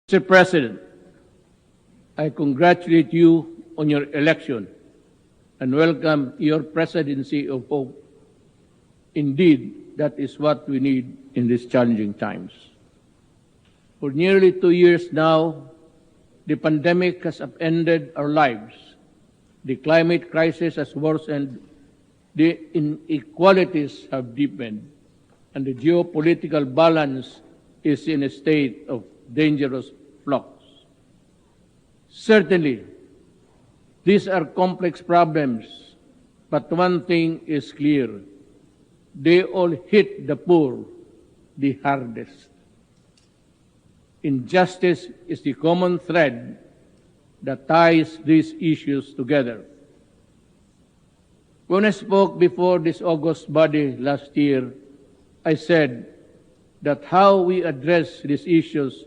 Mr. President, I congratulate you on your election and welcome your presidency of hope. Indeed, that is what we need in these challenging times. For nearly 2 years now, the pandemic has upended our lives. The climate crisis has worsened, the inequalities have deepened, and the geopolitical balance is in a state of dangerous flux. Certainly, these are complex problems, but one thing is clear. They all hit the poor the hardest. Injustice is the common thread that ties these issues together. When I spoke before this august body last year, I said that how we address these issues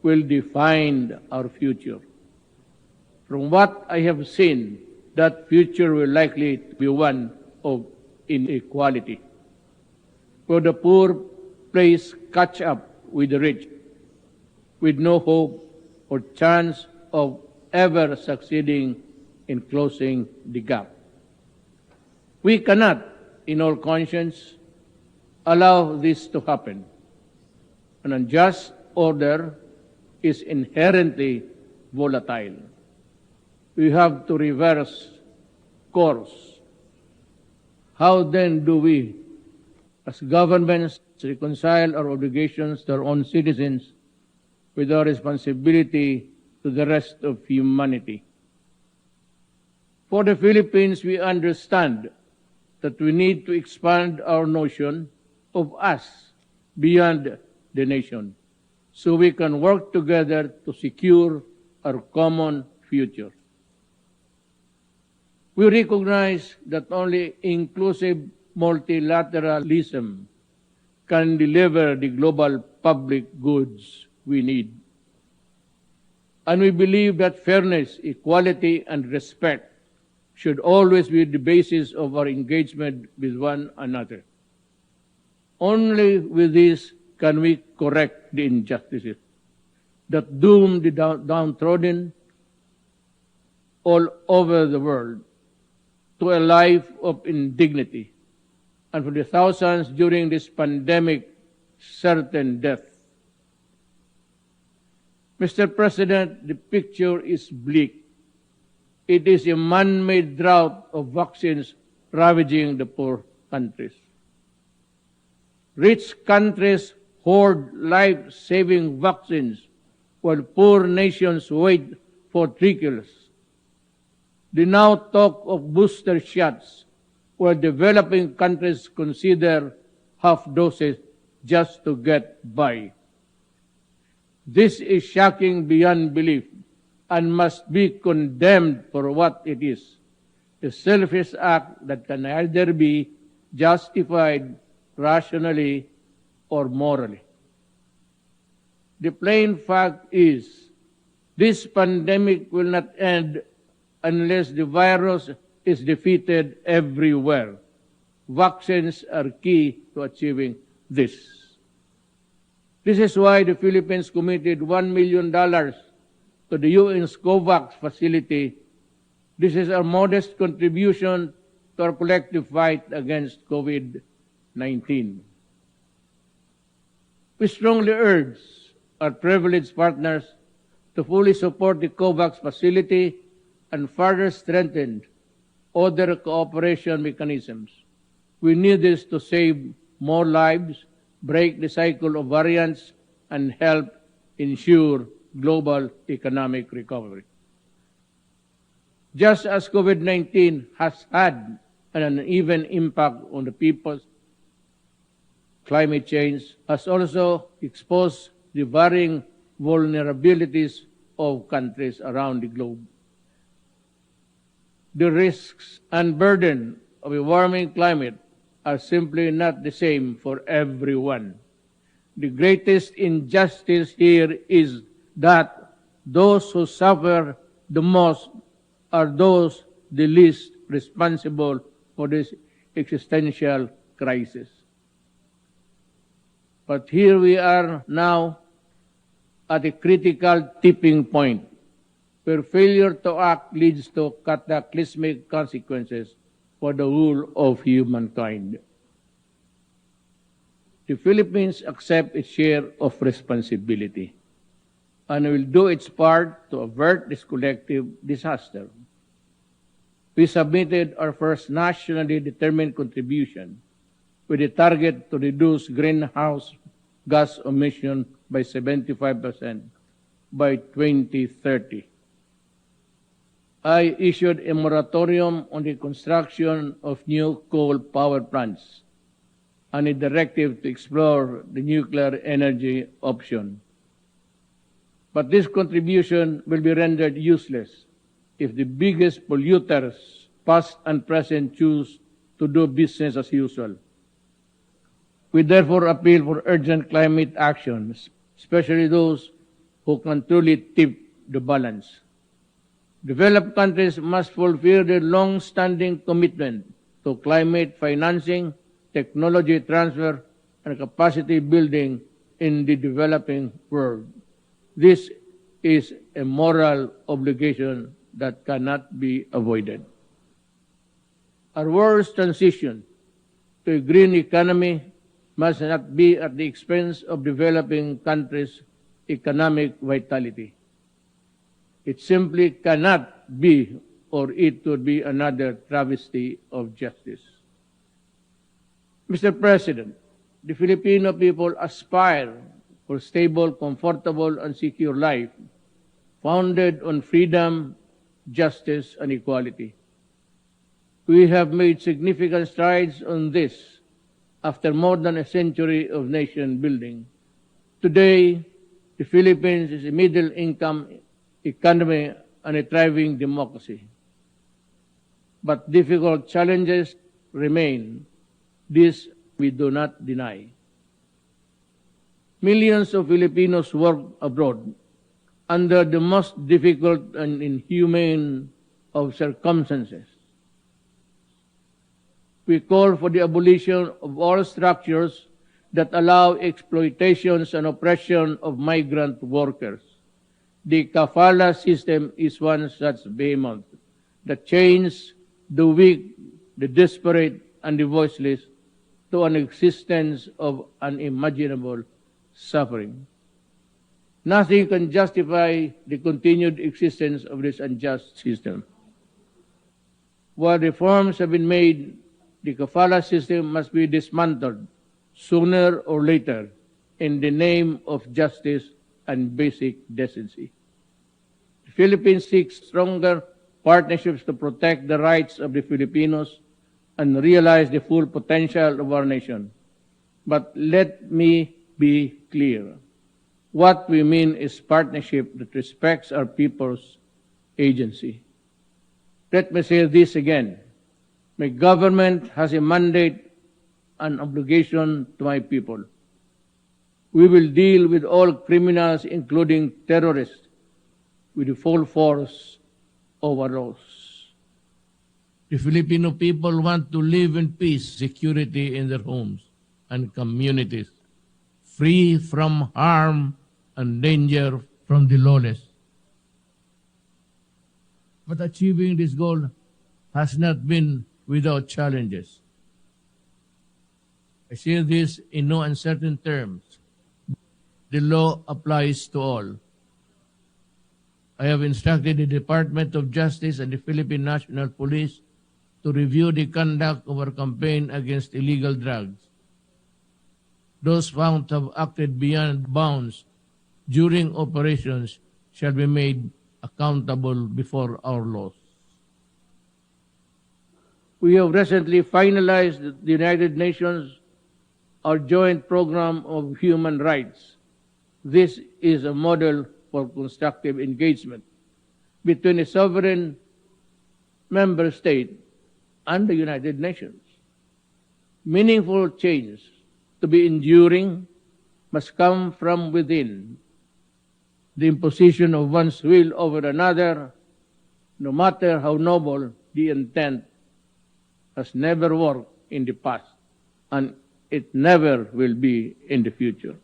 will define our future. From what I have seen, that future will likely be one of inequality, where the poor plays catch up with the rich, with no hope or chance of ever succeeding in closing the gap. We cannot, in all conscience, allow this to happen. An unjust order is inherently volatile. We have to reverse course. How then do we, as governments, reconcile our obligations to our own citizens with our responsibility to the rest of humanity? For the Philippines, we understand that we need to expand our notion of us beyond the nation, so we can work together to secure our common future. We recognize that only inclusive multilateralism can deliver the global public goods we need. And we believe that fairness, equality, and respect should always be the basis of our engagement with one another. Only with this can we correct the injustices that doom the downtrodden all over the world to a life of indignity, and for the thousands during this pandemic, certain death. Mr. President, the picture is bleak. It is a man-made drought of vaccines ravaging the poor countries. Rich countries hoard life-saving vaccines while poor nations wait for trickles. The now talk of booster shots, where developing countries consider half doses just to get by. This is shocking beyond belief and must be condemned for what it is, a selfish act that can either be justified rationally or morally. The plain fact is, this pandemic will not end unless the virus is defeated everywhere. Vaccines are key to achieving this. This is why the Philippines committed $1 million to the UN's COVAX facility. This is our modest contribution to our collective fight against COVID-19. We strongly urge our privileged partners to fully support the COVAX facility and further strengthen other cooperation mechanisms. We need this to save more lives, break the cycle of variants, and help ensure global economic recovery. Just as COVID-19 has had an uneven impact on the peoples, climate change has also exposed the varying vulnerabilities of countries around the globe. The risks and burden of a warming climate are simply not the same for everyone. The greatest injustice here is that those who suffer the most are those the least responsible for this existential crisis. But here we are now at a critical tipping point where failure to act leads to cataclysmic consequences for the whole of humankind. The Philippines accepts its share of responsibility and will do its part to avert this collective disaster. We submitted our first nationally determined contribution with a target to reduce greenhouse gas emission by 75% by 2030. I issued a moratorium on the construction of new coal power plants and a directive to explore the nuclear energy option. But this contribution will be rendered useless if the biggest polluters, past and present, choose to do business as usual. We therefore appeal for urgent climate action, especially those who can truly tip the balance. Developed countries must fulfill their long-standing commitment to climate financing, technology transfer, and capacity building in the developing world. This is a moral obligation that cannot be avoided. Our world's transition to a green economy must not be at the expense of developing countries' economic vitality. It simply cannot be, or it would be another travesty of justice. Mr. President, the Filipino people aspire for stable, comfortable, and secure life founded on freedom, justice, and equality. We have made significant strides on this after more than a century of nation building. Today, the Philippines is a middle-income economy and a thriving democracy. But difficult challenges remain. This we do not deny. Millions of Filipinos work abroad under the most difficult and inhumane of circumstances. We call for the abolition of all structures that allow exploitations and oppression of migrant workers. The kafala system is one such behemoth that chains the weak, the desperate, and the voiceless to an existence of unimaginable suffering. Nothing can justify the continued existence of this unjust system. While reforms have been made, the kafala system must be dismantled sooner or later in the name of justice and basic decency. The Philippines seeks stronger partnerships to protect the rights of the Filipinos and realize the full potential of our nation. But let me be clear. What we mean is partnership that respects our people's agency. Let me say this again. My government has a mandate and obligation to my people. We will deal with all criminals, including terrorists, with the full force of our laws. The Filipino people want to live in peace, security in their homes and communities, free from harm and danger from the lawless. But achieving this goal has not been without challenges. I say this in no uncertain terms. The law applies to all. I have instructed the Department of Justice and the Philippine National Police to review the conduct of our campaign against illegal drugs. Those found to have acted beyond bounds during operations shall be made accountable before our laws. We have recently finalized the United Nations, our joint program of human rights. This is a model for constructive engagement between a sovereign member state and the United Nations. Meaningful change to be enduring must come from within. The imposition of one's will over another, no matter how noble the intent, has never worked in the past, and it never will be in the future.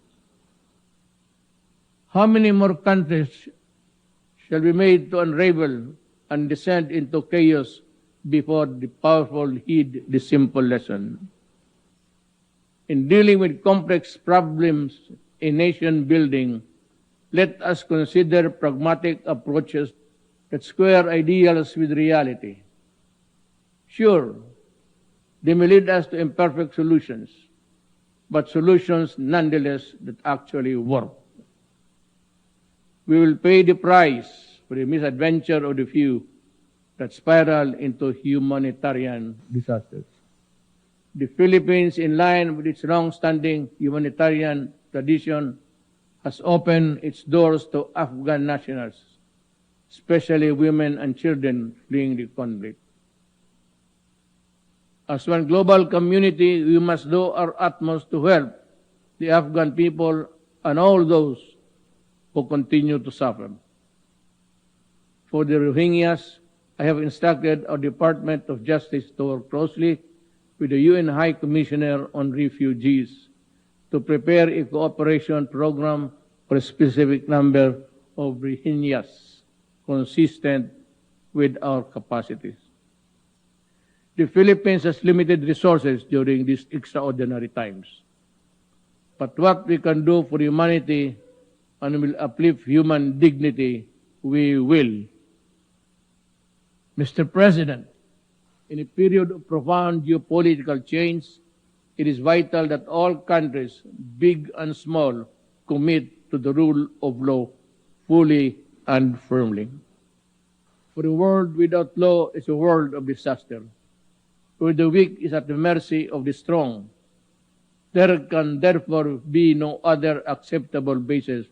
How many more countries shall be made to unravel and descend into chaos before the powerful heed the simple lesson? In dealing with complex problems in nation building, let us consider pragmatic approaches that square ideals with reality. Sure, they may lead us to imperfect solutions, but solutions nonetheless that actually work. We will pay the price for the misadventure of the few that spiral into humanitarian disasters. The Philippines, in line with its long-standing humanitarian tradition, has opened its doors to Afghan nationals, especially women and children fleeing the conflict. As one global community, we must do our utmost to help the Afghan people and all those who continue to suffer. For the Rohingyas, I have instructed our Department of Justice to work closely with the UN High Commissioner on Refugees to prepare a cooperation program for a specific number of Rohingyas consistent with our capacities. The Philippines has limited resources during these extraordinary times. But what we can do for humanity and will uplift human dignity, we will. Mr. President, in a period of profound geopolitical change, it is vital that all countries, big and small, commit to the rule of law fully and firmly. For a world without law is a world of disaster, where the weak is at the mercy of the strong. There can therefore be no other acceptable basis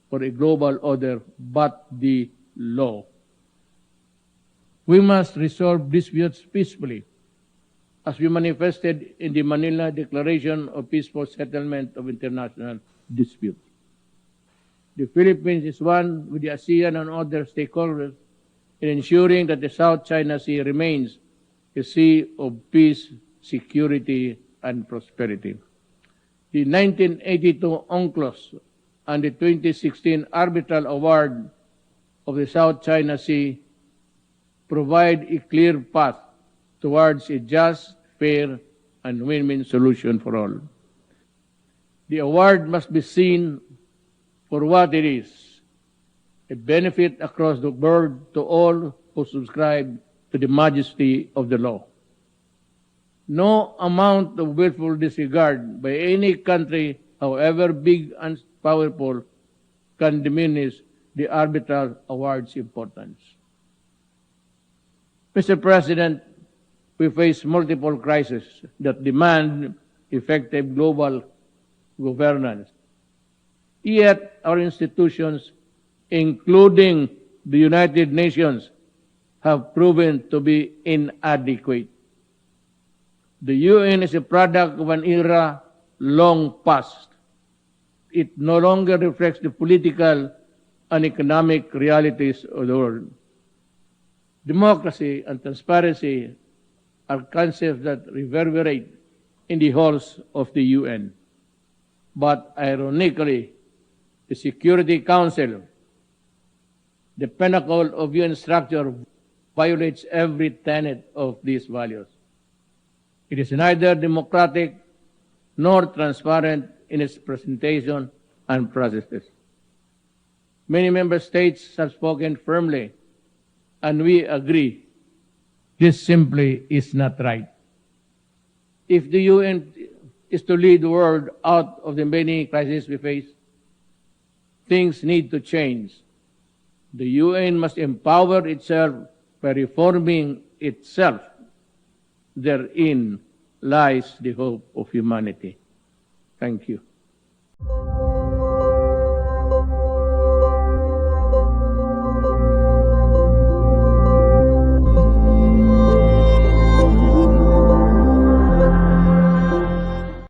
for a global order but the law. We must resolve disputes peacefully, as we manifested in the Manila Declaration of Peaceful Settlement of International Disputes. The Philippines is one with the ASEAN and other stakeholders in ensuring that the South China Sea remains a sea of peace, security, and prosperity. The 1982 UNCLOS and the 2016 Arbitral Award of the South China Sea provide a clear path towards a just, fair, and win-win solution for all. The award must be seen for what it is, a benefit across the board to all who subscribe to the majesty of the law. No amount of willful disregard by any country, however big and powerful, can diminish the arbitral award's importance. Mr. President, we face multiple crises that demand effective global governance. Yet our institutions, including the United Nations, have proven to be inadequate. The UN is a product of an era long past. It no longer reflects the political and economic realities of the world. Democracy and transparency are concepts that reverberate in the halls of the UN. But ironically, the Security Council, the pinnacle of UN structure, violates every tenet of these values. It is neither democratic nor transparent in its presentation and processes. Many member states have spoken firmly, and we agree this simply is not right. If the UN is to lead the world out of the many crises we face, things need to change. The UN must empower itself by reforming itself. Therein lies the hope of humanity. Thank you.